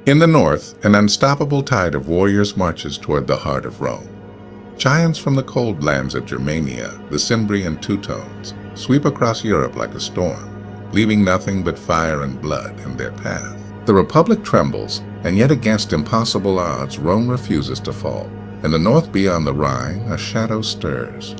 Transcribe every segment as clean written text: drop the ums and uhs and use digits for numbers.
In the north, an unstoppable tide of warriors marches toward the heart of Rome. Giants from the cold lands of Germania, the Cimbri and Teutones, sweep across Europe like a storm, leaving nothing but fire and blood in their path. The Republic trembles, and yet against impossible odds, Rome refuses to fall. In the north beyond the Rhine, a shadow stirs.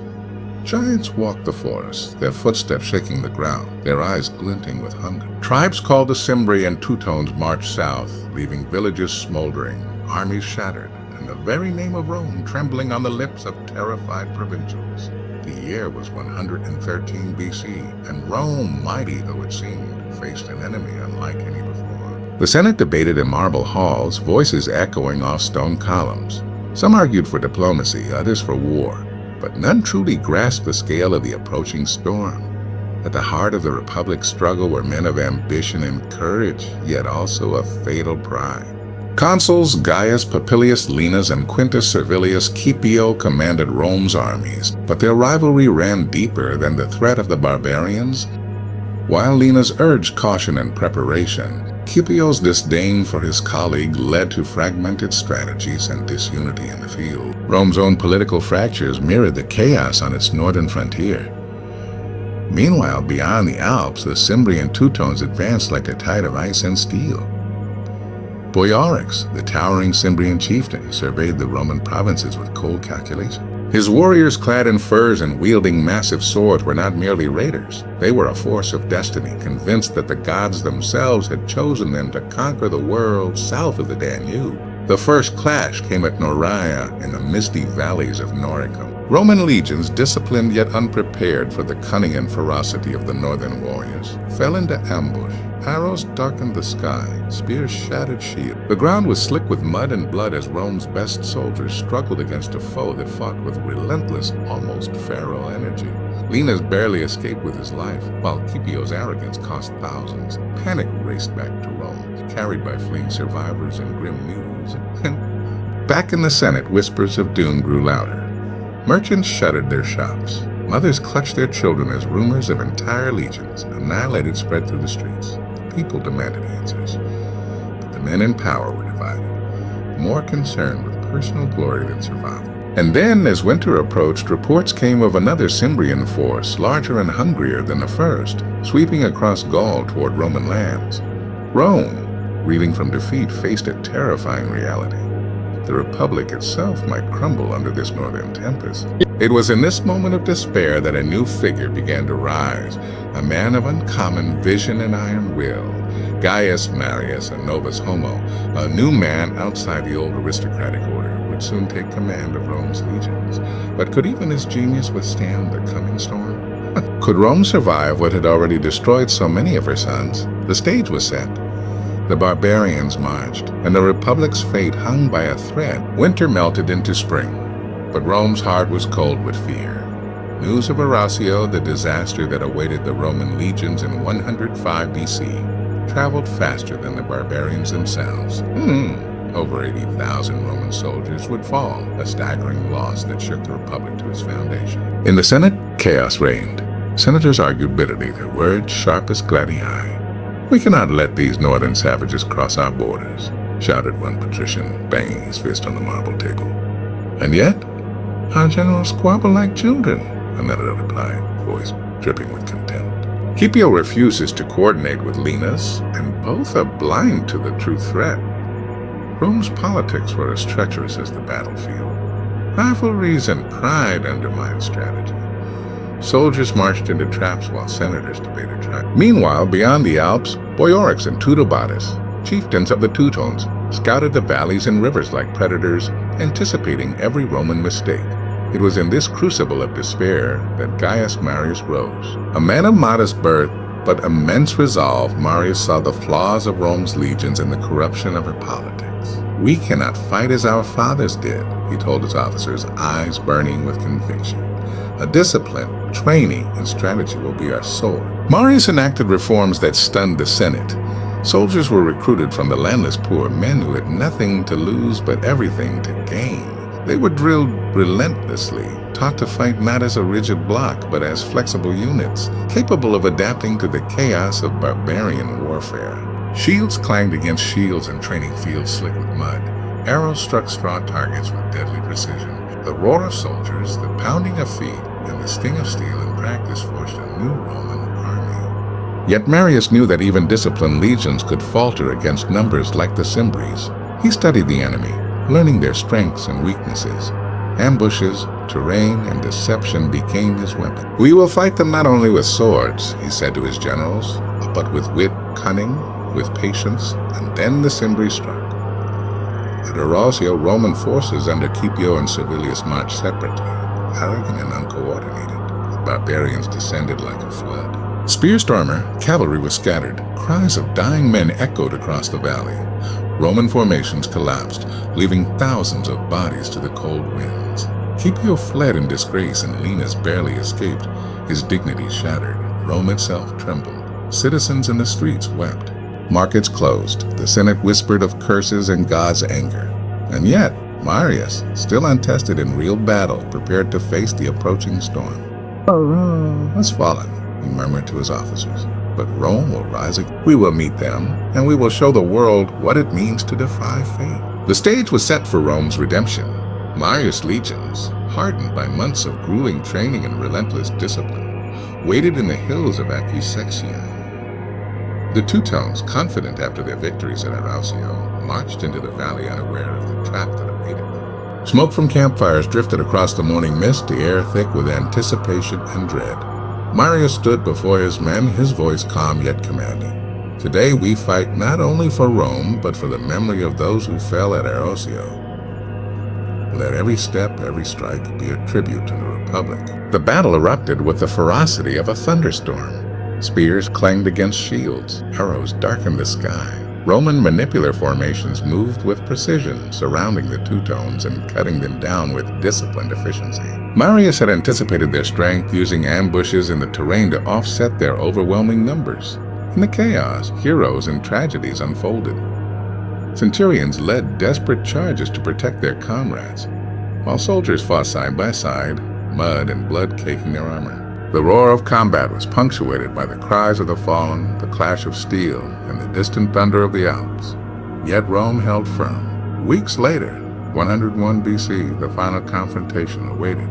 Giants walk the forest, their footsteps shaking the ground, their eyes glinting with hunger. Tribes called the Cimbri and Teutones march south, leaving villages smoldering, armies shattered, and the very name of Rome trembling on the lips of terrified provincials. The year was 113 BC, and Rome, mighty though it seemed, faced an enemy unlike any before. The Senate debated in marble halls, voices echoing off stone columns. Some argued for diplomacy, others for war, but none truly grasped the scale of the approaching storm. At the heart of the Republic's struggle were men of ambition and courage, yet also a fatal pride. Consuls Gaius Popilius Linas and Quintus Servilius Scipio commanded Rome's armies, but their rivalry ran deeper than the threat of the barbarians. While Linas urged caution and preparation, Scipio's disdain for his colleague led to fragmented strategies and disunity in the field. Rome's own political fractures mirrored the chaos on its northern frontier. Meanwhile, beyond the Alps, the Cimbri and Teutones advanced like a tide of ice and steel. Boiorix, the towering Cimbrian chieftain, surveyed the Roman provinces with cold calculation. His warriors, clad in furs and wielding massive swords, were not merely raiders. They were a force of destiny, convinced that the gods themselves had chosen them to conquer the world south of the Danube. The first clash came at Noreia in the misty valleys of Noricum. Roman legions, disciplined yet unprepared for the cunning and ferocity of the northern warriors, fell into ambush. Arrows darkened the sky, spears shattered shields. The ground was slick with mud and blood as Rome's best soldiers struggled against a foe that fought with relentless, almost feral energy. Linas barely escaped with his life, while Scipio's arrogance cost thousands. Panic raced back to Rome, carried by fleeing survivors and grim news. And back in the Senate, whispers of doom grew louder. Merchants shuttered their shops. Mothers clutched their children as rumors of entire legions, annihilated, spread through the streets. People demanded answers, but the men in power were divided, more concerned with personal glory than survival. And then, as winter approached, reports came of another Cimbrian force, larger and hungrier than the first, sweeping across Gaul toward Roman lands. Rome, reeling from defeat, faced a terrifying reality. The Republic itself might crumble under this northern tempest. It was in this moment of despair that a new figure began to rise, a man of uncommon vision and iron will. Gaius Marius, a novus homo, a new man outside the old aristocratic order, would soon take command of Rome's legions. But could even his genius withstand the coming storm? Could Rome survive what had already destroyed so many of her sons? The stage was set. The barbarians marched, and the Republic's fate hung by a thread. Winter melted into spring, but Rome's heart was cold with fear. News of Arausio, the disaster that awaited the Roman legions in 105 BC, traveled faster than the barbarians themselves. Over 80,000 Roman soldiers would fall, a staggering loss that shook the Republic to its foundation. In the Senate, chaos reigned. Senators argued bitterly, their words sharp as gladioli. "We cannot let these northern savages cross our borders," shouted one patrician, banging his fist on the marble table. "And yet, our generals squabble like children," another replied, voice dripping with contempt. Scipio refuses to coordinate with Linas, and both are blind to the true threat. Rome's politics were as treacherous as the battlefield. Rivalries and pride undermined strategy. Soldiers marched into traps while senators debated tribes. Meanwhile, beyond the Alps, Boiorix and Tudobatus, chieftains of the Teutones, scouted the valleys and rivers like predators, anticipating every Roman mistake. It was in this crucible of despair that Gaius Marius rose. A man of modest birth, but immense resolve, Marius saw the flaws of Rome's legions and the corruption of her politics. "We cannot fight as our fathers did," he told his officers, eyes burning with conviction. "A discipline, training, and strategy will be our sword." Marius enacted reforms that stunned the Senate. Soldiers were recruited from the landless poor, men who had nothing to lose but everything to gain. They were drilled relentlessly, taught to fight not as a rigid bloc, but as flexible units, capable of adapting to the chaos of barbarian warfare. Shields clanged against shields and training fields slick with mud. Arrows struck strong targets with deadly precision. The roar of soldiers, the pounding of feet, and the sting of steel in practice forged a new Roman army. Yet Marius knew that even disciplined legions could falter against numbers like the Cimbris. He studied the enemy, learning their strengths and weaknesses. Ambushes, terrain, and deception became his weapon. "We will fight them not only with swords," he said to his generals, "but with wit, cunning, with patience." And then the Cimbri struck. At Arausio, Roman forces under Scipio and Servilius marched separately, arrogant and uncoordinated. The barbarians descended like a flood. Spearstormer, cavalry was scattered. Cries of dying men echoed across the valley. Roman formations collapsed, leaving thousands of bodies to the cold winds. Scipio fled in disgrace and Linus barely escaped, his dignity shattered. Rome itself trembled. Citizens in the streets wept. Markets closed. The Senate whispered of curses and God's anger. And yet, Marius, still untested in real battle, prepared to face the approaching storm. "Rome has fallen," he murmured to his officers. "But Rome will rise again. We will meet them, and we will show the world what it means to defy fate." The stage was set for Rome's redemption. Marius' legions, hardened by months of grueling training and relentless discipline, waited in the hills of Aquae Sextiae. The Teutones, confident after their victories at Arausio, marched into the valley unaware of the trap that awaited them. Smoke from campfires drifted across the morning mist, the air thick with anticipation and dread. Marius stood before his men, his voice calm yet commanding. "Today we fight not only for Rome, but for the memory of those who fell at Arausio. Let every step, every strike be a tribute to the Republic." The battle erupted with the ferocity of a thunderstorm. Spears clanged against shields. Arrows darkened the sky. Roman manipular formations moved with precision, surrounding the Teutones and cutting them down with disciplined efficiency. Marius had anticipated their strength, using ambushes in the terrain to offset their overwhelming numbers. In the chaos, heroes and tragedies unfolded. Centurions led desperate charges to protect their comrades, while soldiers fought side by side, mud and blood caking their armor. The roar of combat was punctuated by the cries of the fallen, the clash of steel, and the distant thunder of the Alps. Yet Rome held firm. Weeks later, 101 BC, the final confrontation awaited.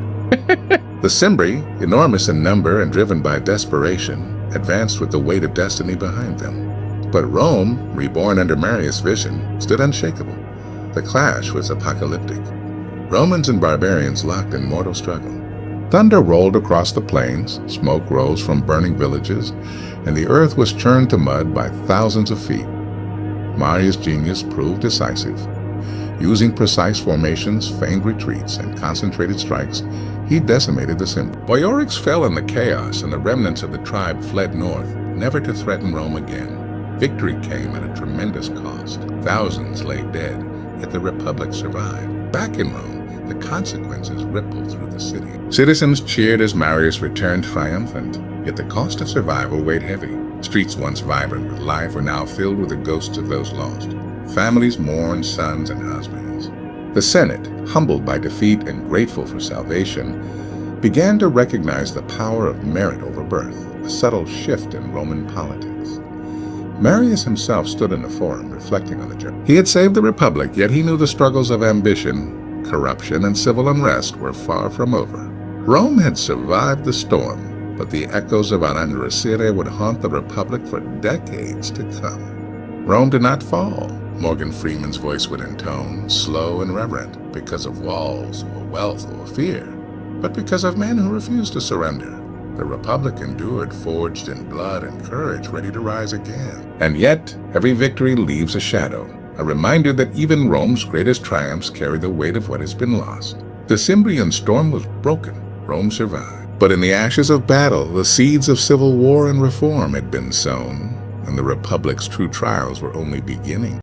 The Cimbri, enormous in number and driven by desperation, advanced with the weight of destiny behind them. But Rome, reborn under Marius' vision, stood unshakable. The clash was apocalyptic. Romans and barbarians locked in mortal struggle. Thunder rolled across the plains, smoke rose from burning villages, and the earth was churned to mud by thousands of feet. Marius' genius proved decisive. Using precise formations, feigned retreats, and concentrated strikes, he decimated the Cimbri. Boiorix fell in the chaos, and the remnants of the tribe fled north, never to threaten Rome again. Victory came at a tremendous cost. Thousands lay dead, yet the Republic survived. Back in Rome, the consequences rippled through the city. Citizens cheered as Marius returned triumphant, yet the cost of survival weighed heavy. Streets once vibrant with life were now filled with the ghosts of those lost. Families mourned sons and husbands. The Senate, humbled by defeat and grateful for salvation, began to recognize the power of merit over birth, a subtle shift in Roman politics. Marius himself stood in the forum, reflecting on the journey. He had saved the Republic, yet he knew the struggles of ambition, corruption, and civil unrest were far from over. Rome had survived the storm, but the echoes of Vercellae would haunt the Republic for decades to come. Rome did not fall, Morgan Freeman's voice would intone, slow and reverent, because of walls or wealth or fear, but because of men who refused to surrender. The Republic endured, forged in blood and courage, ready to rise again. And yet, every victory leaves a shadow, a reminder that even Rome's greatest triumphs carry the weight of what has been lost. The Cimbrian storm was broken. Rome survived. But in the ashes of battle, the seeds of civil war and reform had been sown, and the Republic's true trials were only beginning.